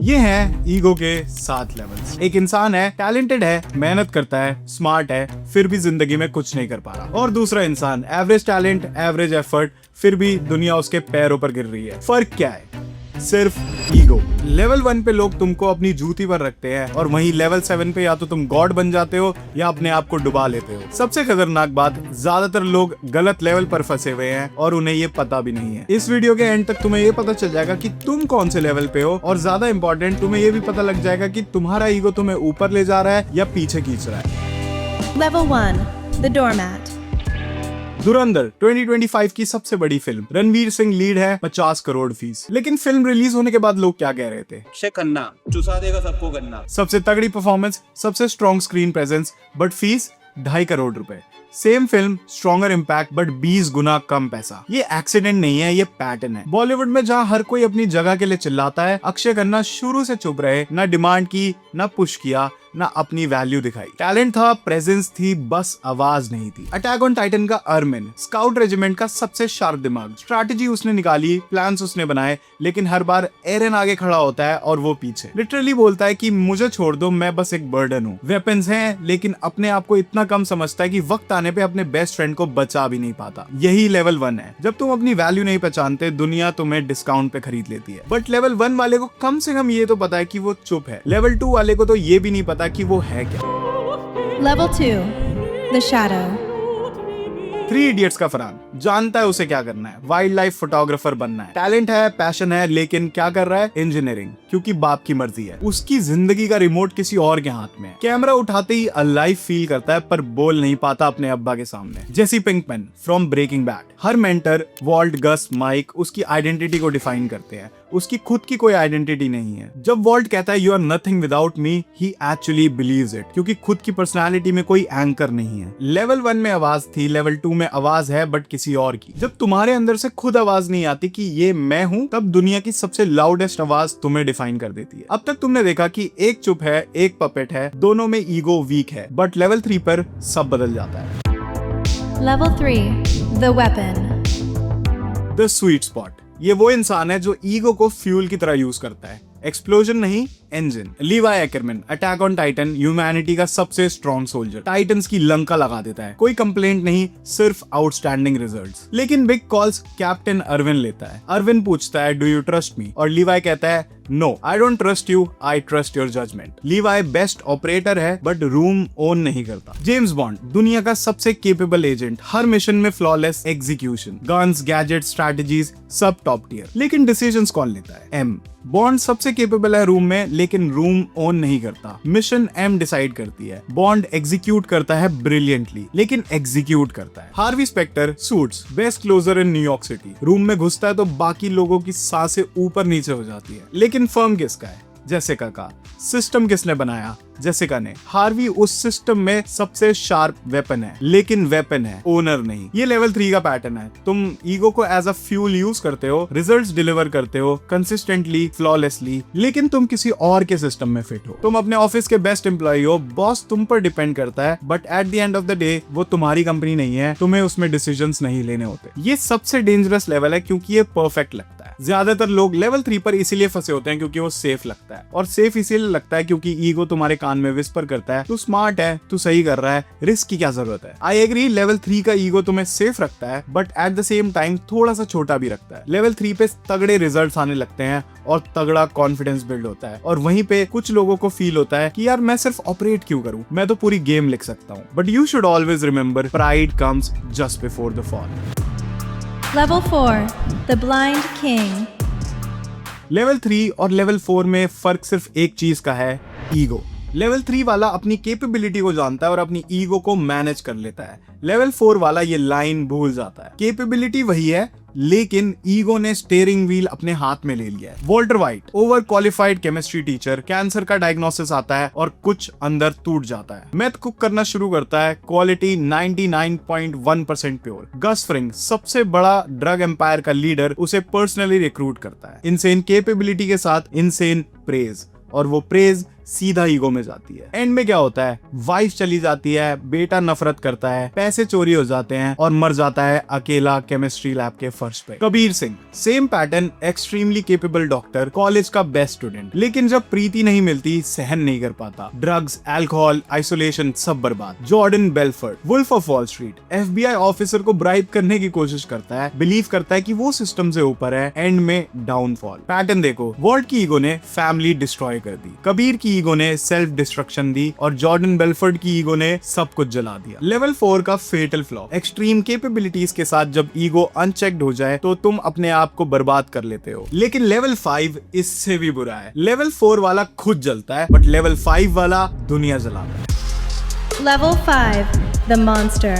ये हैं ईगो के 7 लेवल्स। एक इंसान है, टैलेंटेड है, मेहनत करता है, स्मार्ट है, फिर भी जिंदगी में कुछ नहीं कर पा रहा। और दूसरा इंसान एवरेज टैलेंट, एवरेज एफर्ट, फिर भी दुनिया उसके पैरों पर गिर रही है। फर्क क्या है? सिर्फ ईगो। लेवल 1 पे लोग तुमको अपनी जूती पर रखते हैं और वहीं लेवल 7 पे या तो तुम गॉड बन जाते हो या अपने आप को डुबा लेते हो। सबसे खतरनाक बात, ज्यादातर लोग गलत लेवल पर फंसे हुए हैं और उन्हें ये पता भी नहीं है। इस वीडियो के एंड तक तुम्हें ये पता चल जाएगा कि तुम कौन से लेवल पे हो, और ज्यादा इंपॉर्टेंट, तुम्हें ये भी पता लग जाएगा कि तुम्हारा ईगो तुम्हें ऊपर ले जा रहा है या पीछे खींच रहा है। Level 1. The Doormat. धुरंधर 2025 की सबसे बड़ी फिल्म। रणवीर सिंह लीड है, 50 करोड़ फीस। लेकिन फिल्म रिलीज होने के बाद लोग क्या कह रहे थे? अक्षय खन्ना चुसा देगा सबको गन्ना। सबसे तगड़ी परफॉर्मेंस, सबसे strong screen presence, but fees 2.5 crore रुपए। Same film, stronger impact, but 20 गुना कम पैसा। ये एक्सीडेंट नहीं है, ये पैटर्न है। बॉलीवुड में जहाँ हर कोई अपनी जगह के लिए चिल्लाता है, अक्षय खन्ना शुरू से चुप रहे, ना डिमांड की, ना पुश किया, ना अपनी वैल्यू दिखाई। टैलेंट था, प्रेजेंस थी, बस आवाज नहीं थी। अटैक ऑन टाइटन का अरमिन, स्काउट रेजिमेंट का सबसे शार्प दिमाग। स्ट्रैटेजी उसने निकाली, प्लान्स उसने बनाए, लेकिन हर बार एरन आगे खड़ा होता है और वो पीछे। लिटरली बोलता है कि मुझे छोड़ दो, मैं बस एक बर्डन हूँ। वेपन्स हैं, लेकिन अपने आप को इतना कम समझता है कि वक्त आने पे अपने बेस्ट फ्रेंड को बचा भी नहीं पाता। यही लेवल 1 है। जब तुम अपनी वैल्यू नहीं पहचानते, दुनिया तुम्हें डिस्काउंट पे खरीद लेती है। बट लेवल 1 वाले को कम से कम ये तो पता है कि वो चुप है। लेवल 2 वाले को तो ये भी नहीं पता कि वो है क्या। Level 2. The Shadow. 3 इडियट्स का फरहान जानता है उसे क्या करना है, वाइल्ड लाइफ फोटोग्राफर बनना है। टैलेंट है, पैशन है, लेकिन क्या कर रहा है? इंजीनियरिंग, क्योंकि बाप की मर्जी है। उसकी जिंदगी का रिमोट किसी और के हाथ में है। कैमरा उठाते ही अलाइव फील करता है, पर बोल नहीं पाता अपने अब्बा के सामने। Jesse Pinkman from Breaking Bad. हर मेंटर, वॉल्ट, गस, माइक उसकी आइडेंटिटी को डिफाइन करते हैं। उसकी खुद की कोई आइडेंटिटी नहीं है। जब वॉल्ट कहता है you are nothing without me, he actually believes it, क्योंकि खुद की पर्सनालिटी में कोई एंकर नहीं है। लेवल 1 में आवाज थी, लेवल 2 में आवाज है, बट किसी और की। जब तुम्हारे अंदर से खुद आवाज नहीं आती कि ये मैं हूँ, तब दुनिया की सबसे लाउडेस्ट आवाज तुम्हें डिफाइन कर देती है। अब तक तुमने देखा कि एक चुप है, एक पपेट है, दोनों में ईगो वीक है, बट लेवल 3 पर सब बदल जाता है। Level 3. The Weapon. The sweet spot, ये वो इंसान है जो ईगो को फ्यूल की तरह यूज करता है। एक्सप्लोजन नहीं, engine. Levi Ackerman, attack on Titan, humanity का सबसे स्ट्रॉन्ग सोल्जर। टाइटन्स की लंका लगा देता है। कोई कंप्लेंट नहीं, सिर्फ आउटस्टैंडिंग रिजल्ट्स। लेकिन बिग कॉल्स कैप्टन अरविन लेता है। अरविन पूछता है डू यू ट्रस्ट मी, और लीवाई कहता है no, I don't trust you, I trust your judgment. Levi best operator है, बट रूम ओन नहीं करता। जेम्स बॉन्ड, दुनिया का सबसे केपेबल एजेंट, हर मिशन में flawless execution, guns, gadget, strategies सब टॉप टियर। लेकिन डिसीजंस कौन लेता है? एम। बॉन्ड सबसे केपेबल है रूम में, लेकिन रूम ओन नहीं करता। मिशन एम डिसाइड करती है। बॉन्ड एग्जीक्यूट करता है ब्रिलियंटली, लेकिन एग्जीक्यूट करता है। Harvey Specter, Suits, best closer in New York city. Room में घुसता है तो बाकी लोगों की सांसें ऊपर नीचे हो जाती है। लेकिन फर्म किसका है? जेसिका का। सिस्टम किसने बनाया? जेसिका ने। हार्वी उस सिस्टम में सबसे शार्प वेपन है, लेकिन वेपन है, ओनर नहीं। ये लेवल 3 का पैटर्न है। तुम ईगो को एज अ फ्यूल यूज करते हो, रिजल्ट्स डिलीवर करते हो कंसिस्टेंटली, फ्लॉलेसली, लेकिन तुम किसी और के सिस्टम में फिट हो। तुम अपने ऑफिस के बेस्ट एम्प्लॉय हो, बॉस तुम पर डिपेंड करता है, but at the end of the day वो तुम्हारी कंपनी नहीं है, तुम्हें उसमें डिसीजंस नहीं लेने होते। ये सबसे डेंजरस लेवल है, क्योंकि ये परफेक्ट लगता है। ज्यादातर लोग लेवल 3 पर इसीलिए फंसे होते हैं क्योंकि वो सेफ लगता है, और सेफ इसीलिए लगता है क्योंकि ईगो तुम्हारे कान में विस्पर करता है तू स्मार्ट है, तू सही कर रहा है, रिस्क की क्या जरूरत है। आई एग्री, लेवल 3 का ईगो तुम्हें सेफ रखता है, but at the same time थोड़ा सा छोटा भी रखता है। लेवल 3 पे तगड़े रिजल्ट्स आने लगते हैं और तगड़ा कॉन्फिडेंस बिल्ड होता है, और वहीं पे कुछ लोगों को फील होता है कि यार मैं सिर्फ ऑपरेट क्यों करूं, मैं तो पूरी गेम लिख सकता हूं। But you should always remember, pride comes just before the fall. Level 4. The Blind King. Level 3 और लेवल 4 में फर्क सिर्फ एक चीज का है, ईगो। लेवल 3 वाला अपनी कैपेबिलिटी को जानता है और अपनी ईगो को मैनेज कर लेता है। लेवल 4 वाला ये लाइन भूल जाता है। कैपेबिलिटी वही है, लेकिन ईगो ने स्टीयरिंग व्हील अपने हाथ में ले लिया है। Walter white, over qualified chemistry teacher, cancer का डायग्नोसिस आता है और कुछ अंदर टूट जाता है। मैथ कुक करना शुरू करता है, क्वालिटी 99.1% प्योर। गस फ्रिंग, सबसे बड़ा ड्रग एम्पायर का लीडर, उसे पर्सनली रिक्रूट करता है। इनसेन कैपेबिलिटी के साथ इनसेन प्रेज, और वो प्रेज सीधा ईगो में जाती है। एंड में क्या होता है, वाइफ चली जाती है, बेटा नफरत करता है, पैसे चोरी हो जाते हैं और मर जाता है अकेला केमिस्ट्री लैब के फर्श पे। Kabir Singh, same pattern, extremely capable doctor, college का बेस्ट स्टूडेंट, लेकिन जब प्रीति नहीं मिलती सहन नहीं कर पाता, ड्रग्स, अल्कोहल, आइसोलेशन सब बर्बाद। Jordan Belfort, wolf of Wall Street, FBI officer को ब्राइब करने की कोशिश करता है, बिलीव करता है कि वो सिस्टम से ऊपर है, एंड में डाउनफॉल। पैटर्न देखो, वॉल्ट की ईगो ने फैमिली डिस्ट्रॉय कर दी, कबीर की ईगो ने सेल्फ डिस्ट्रक्शन दी और जॉर्डन बेलफोर्ड की ईगो ने सब कुछ जला दिया। लेवल 4 का फेटल फ्लॉ, एक्सट्रीम कैपेबिलिटीज के साथ जब ईगो अनचेक्ड हो जाए तो तुम अपने आप को बर्बाद कर लेते हो। लेकिन लेवल 5 इससे भी बुरा है। लेवल 4 वाला खुद जलता है, बट लेवल 5 वाला दुनिया जलाता है। Level 5, the monster.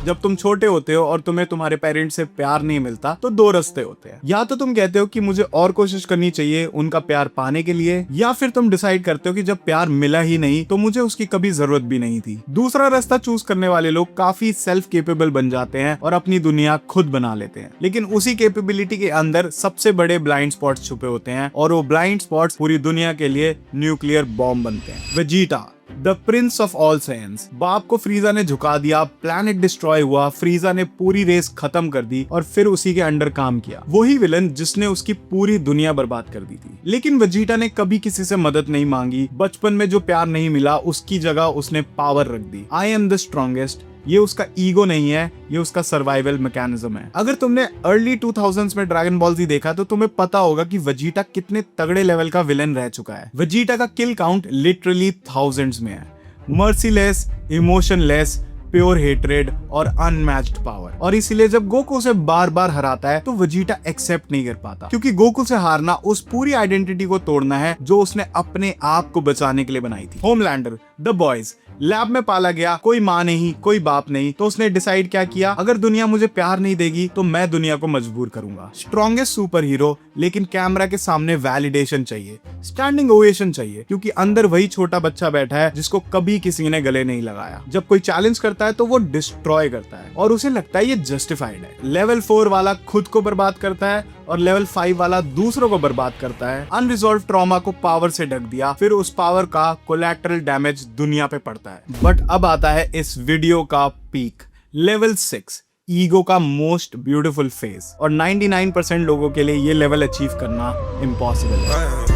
जब तुम छोटे होते हो और तुम्हें तुम्हारे पेरेंट्स से प्यार नहीं मिलता तो दो रास्ते होते हैं, या तो तुम कहते हो कि मुझे और कोशिश करनी चाहिए उनका प्यार पाने के लिए, या फिर तुम डिसाइड करते हो कि जब प्यार मिला ही नहीं तो मुझे उसकी कभी जरूरत भी नहीं थी। दूसरा रास्ता चूज करने वाले लोग काफी सेल्फ केपेबल बन जाते हैं और अपनी दुनिया खुद बना लेते हैं, लेकिन उसी केपेबिलिटी के अंदर सबसे बड़े ब्लाइंड स्पॉट्स छुपे होते हैं और वो ब्लाइंड स्पॉट्स पूरी दुनिया के लिए न्यूक्लियर बॉम्ब बनते हैं। Vegeta, the Prince of all science, बाप को फ्रीजा ने झुका दिया, प्लैनेट डिस्ट्रॉय हुआ, फ्रीजा ने पूरी रेस खत्म कर दी और फिर उसी के अंडर काम किया। वही विलन जिसने उसकी पूरी दुनिया बर्बाद कर दी थी। लेकिन वेजिटा ने कभी किसी से मदद नहीं मांगी, बचपन में जो प्यार नहीं मिला उसकी जगह उसने पावर रख दी। आई एम द स्ट्रॉन्गेस्ट, ये उसका ईगो नहीं है, ये उसका सर्वाइवल मैकेनिज्म है। अगर तुमने अर्ली 2000s में ड्रैगन बॉल जी देखा तो तुम्हें पता होगा कि वेजिटा कितने तगड़े लेवल का विलन रह चुका है। वेजिटा का किल काउंट लिटरली थाउजेंड्स में है। मर्सीलेस, इमोशनलेस, प्योर हेट्रेड और अनमैच्ड पावर। और इसीलिए जब गोकू से बार बार हराता है तो वेजिटा एक्सेप्ट नहीं कर पाता, क्योंकि गोकू से हारना उस पूरी आइडेंटिटी को तोड़ना है जो उसने अपने आप को बचाने के लिए बनाई थी। होमलैंडर, द बॉयज, लैब में पाला गया, कोई माँ नहीं, कोई बाप नहीं, तो उसने डिसाइड क्या किया, अगर दुनिया मुझे प्यार नहीं देगी तो मैं दुनिया को मजबूर करूंगा। स्ट्रॉन्गेस्ट सुपर हीरो, लेकिन कैमरा के सामने वैलिडेशन चाहिए, स्टैंडिंग ओवेशन चाहिए, क्योंकि अंदर वही छोटा बच्चा बैठा है जिसको कभी किसी ने गले नहीं लगाया। जब कोई चैलेंज करता है तो वो डिस्ट्रॉय करता है और उसे लगता है ये जस्टिफाइड है। लेवल 4 वाला खुद को बर्बाद करता है और लेवल 5 वाला दूसरों को बर्बाद करता है। अनरिजॉल्व ट्रॉमा को पावर से ढक दिया, फिर उस पावर का कोलैटरल डैमेज दुनिया पे पड़ता है। बट अब आता है इस वीडियो का पीक, लेवल 6, ईगो का मोस्ट ब्यूटीफुल फेस, और 99% लोगों के लिए ये लेवल अचीव करना इम्पॉसिबल है।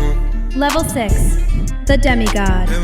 Level 6, the demigod.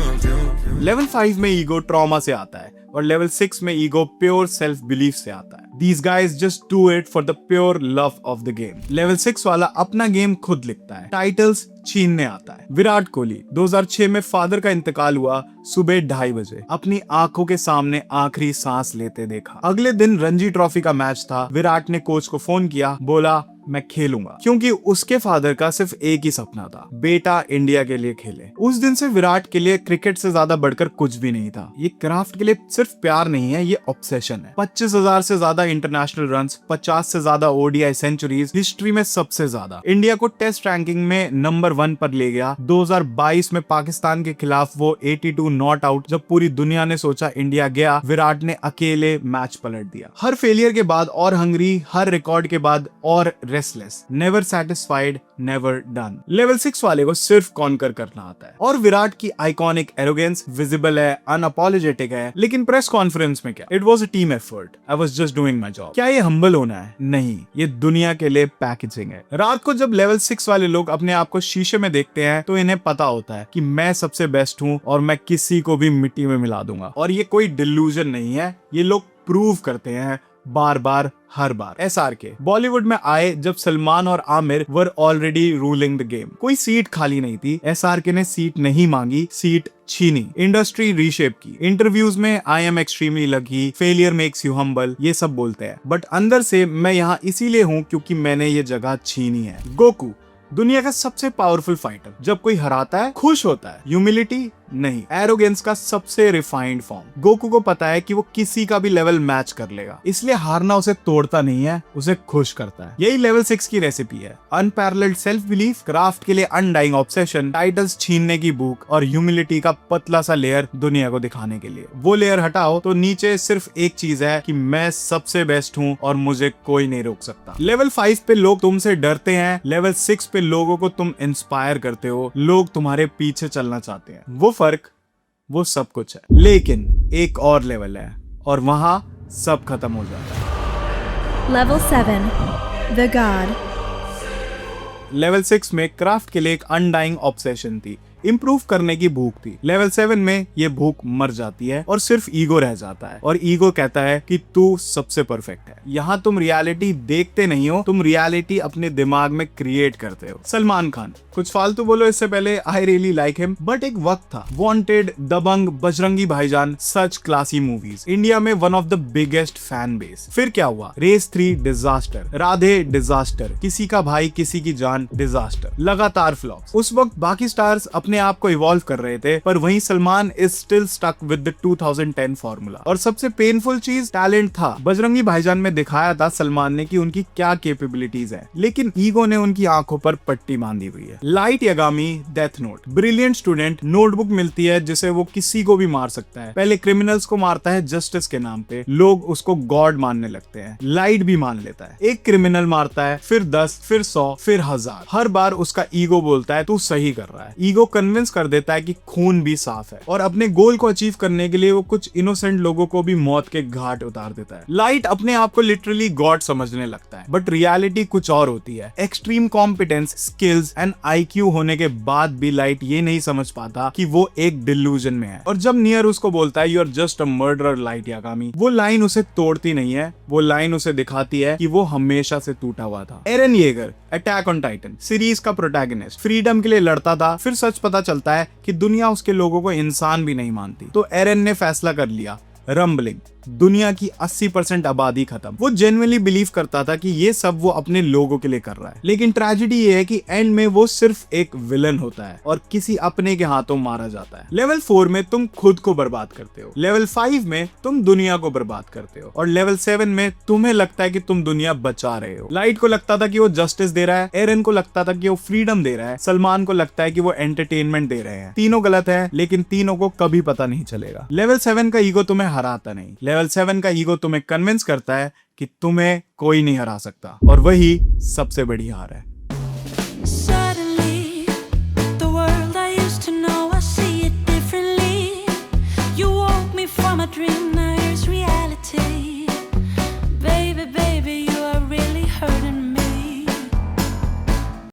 लेवल 5 में ईगो ट्रॉमा से आता है और लेवल 6 में ईगो प्योर सेल्फ बिलीफ से आता है। These guys just do it for the pure love of the game. Level 6 वाला अपना गेम खुद लिखता है, टाइटल्स छीनने आता है। विराट कोहली, 2006 में फादर का इंतकाल हुआ, सुबह 2:30 बजे अपनी आंखों के सामने आखिरी सांस लेते देखा। अगले दिन रणजी ट्रॉफी का मैच था, विराट ने कोच को फोन किया, बोला मैं खेलूंगा, क्योंकि उसके फादर का सिर्फ एक ही सपना था, बेटा इंडिया के लिए खेले। उस दिन से विराट के लिए क्रिकेट से ज्यादा बढ़कर कुछ भी नहीं था। ये क्राफ्ट के लिए सिर्फ प्यार नहीं है, ये ऑब्सेशन है। 25,000 से ज्यादा इंटरनेशनल रन्स, 50 से ज्यादा ODI सेंचुरीज, हिस्ट्री में सबसे ज्यादा। इंडिया को टेस्ट रैंकिंग में नंबर 1 पर ले गया। 2022 में पाकिस्तान के खिलाफ वो 82 नॉट आउट, जब पूरी दुनिया ने सोचा इंडिया गया, विराट ने अकेले मैच पलट दिया। हर फेलियर के बाद और हंग्री, हर रिकॉर्ड के बाद और restless, never satisfied, never done. Level 6 वाले को सिर्फ कॉन्कर करना आता है और विराट की आइकॉनिक एरोगेंस विजिबल है, अनअपोलोजेटिक है। लेकिन प्रेस कॉन्फ्रेंस में क्या, it was a team effort, I was just doing my job. क्या ये हम्बल होना है? नहीं, ये दुनिया के लिए पैकेजिंग है। रात को जब लेवल 6 वाले लोग अपने आप को शीशे में देखते हैं तो इन्हें पता होता है कि मैं सबसे बेस्ट हूँ और मैं किसी को भी मिट्टी में मिला दूंगा। और ये कोई डिल्यूजन नहीं है, ये लोग प्रूव करते हैं बार बार, हर बार। SRK बॉलीवुड में आए जब सलमान और Aamir were already ruling the game. कोई सीट खाली नहीं थी, SRK ने सीट नहीं मांगी, सीट छीनी, इंडस्ट्री रीशेप की। इंटरव्यूज में I am extremely lucky, failure makes you humble, ये सब बोलते हैं, बट अंदर से मैं यहाँ इसीलिए हूँ क्योंकि मैंने ये जगह छीनी है। गोकू, दुनिया का सबसे पावरफुल फाइटर, जब कोई हराता है खुश होता है, ह्यूमिलिटी नहीं, एरोगेंस का सबसे रिफाइंड फॉर्म। गोकू को पता है कि वो किसी का भी लेवल मैच कर लेगा, इसलिए हारना उसे तोड़ता नहीं है, उसे खुश करता है। यही लेवल 6 की रेसिपी है। अनपैरेलल्ड सेल्फ बिलीफ, क्राफ्ट के लिए अनडाइंग ऑब्सेशन, टाइटल्स छीनने की भूख और ह्यूमिलिटी का पतला सा लेयर दुनिया को दिखाने के लिए। वो लेयर हटाओ तो नीचे सिर्फ एक चीज है कि मैं सबसे बेस्ट हूँ और मुझे कोई नहीं रोक सकता। लेवल 5 पे लोग तुमसे डरते हैं, लेवल 6 पे लोगों को तुम इंस्पायर करते हो, लोग तुम्हारे पीछे चलना चाहते हैं। वो फर्क, वो सब कुछ है। लेकिन एक और लेवल है और वहां सब खत्म हो जाता है। Level 7, the God. लेवल 6 में क्राफ्ट के लिए एक अनडाइंग ऑब्सेशन थी, इम्प्रूव करने की भूख थी। लेवल 7 में ये भूख मर जाती है और सिर्फ ईगो रह जाता है, और ईगो कहता है कि तू सबसे परफेक्ट है। यहाँ तुम रियलिटी देखते नहीं हो, तुम रियलिटी अपने दिमाग में क्रिएट करते हो। सलमान खान, कुछ फालतू बोलो इससे पहले, I really like him, but एक वक्त था, वांटेड, दबंग, बजरंगी भाईजान, सच क्लासी मूवीज, इंडिया में one of the biggest fan base. फिर क्या हुआ? रेस 3 डिजास्टर, राधे डिजास्टर, किसी का भाई किसी की जान डिजास्टर, लगातार फ्लॉप्स। उस वक्त बाकी स्टार्स अपने आप को इवॉल्व कर रहे थे, पर वहीं Salman is still stuck with the 2010 formula. और सबसे पेनफुल चीज, टैलेंट था। बजरंगी भाईजान में दिखाया था सलमान ने कि उनकी क्या कैपेबिलिटीज है, लेकिन ईगो ने उनकी आंखों पर पट्टी बांधी हुई है। Light Yagami, death note, brilliant student, notebook मिलती है जिसे वो किसी को भी मार सकता है। पहले क्रिमिनल्स को मारता है जस्टिस के नाम पे, लोग उसको गॉड मानने लगते हैं। लाइट भी मान लेता है। एक क्रिमिनल मारता है, फिर 10, फिर 100, फिर 1000। हर बार उसका ईगो बोलता है तू सही कर रहा है। ईगो कन्विंस कर देता है कि खून भी साफ है, और अपने गोल को अचीव करने के लिए वो कुछ इनोसेंट लोगों को भी मौत के घाट उतार देता है। लाइट अपने आप को लिटरली गॉड समझने लगता है, बट रियलिटी कुछ और होती है। Extreme competence, skills and IQ होने के बाद भी लाइट ये नहीं समझ पाता कि वो एक डिल्यूजन में है। और जब नियर उसको बोलता है you are just a murderer Light Yagami, वो लाइन उसे तोड़ती नहीं है, वो लाइन उसे दिखाती है कि वो हमेशा से टूटा हुआ था। Eren Yeager, attack on Titan series का प्रोटैगनिस्ट, फ्रीडम के लिए लड़ता था, फिर सच पता चलता है कि दुनिया उसके लोगों को इंसान भी नहीं मानती। तो एरन ने फैसला कर लिया, रंबलिंग, दुनिया की 80% आबादी खत्म। वो जेन्युइनली बिलीव करता था कि ये सब वो अपने लोगों के लिए कर रहा है, लेकिन ट्रेजेडी ये है कि एंड में वो सिर्फ एक विलन होता है और किसी अपने के हाथों मारा जाता है। लेवल 4 में तुम खुद को बर्बाद करते हो, लेवल 5 में तुम दुनिया को बर्बाद करते हो, और लेवल 7 में तुम्हें लगता है कि तुम दुनिया बचा रहे हो। लाइट को लगता था कि वो जस्टिस दे रहा है, एरन को लगता था कि वो फ्रीडम दे रहा है, सलमान को लगता है कि वो एंटरटेनमेंट दे रहे हैं। तीनों गलत है, लेकिन तीनों को कभी पता नहीं चलेगा। लेवल 7 का ईगो तुम्हें हराता नहीं, लेवल 7 का ईगो तुम्हें कन्विंस करता है कि तुम्हें कोई नहीं हरा सकता, और वही सबसे बड़ी हार है। Suddenly, the world I used to know, I see it differently. You woke me from a dream, now here's reality. Baby, baby, you are really hurting me.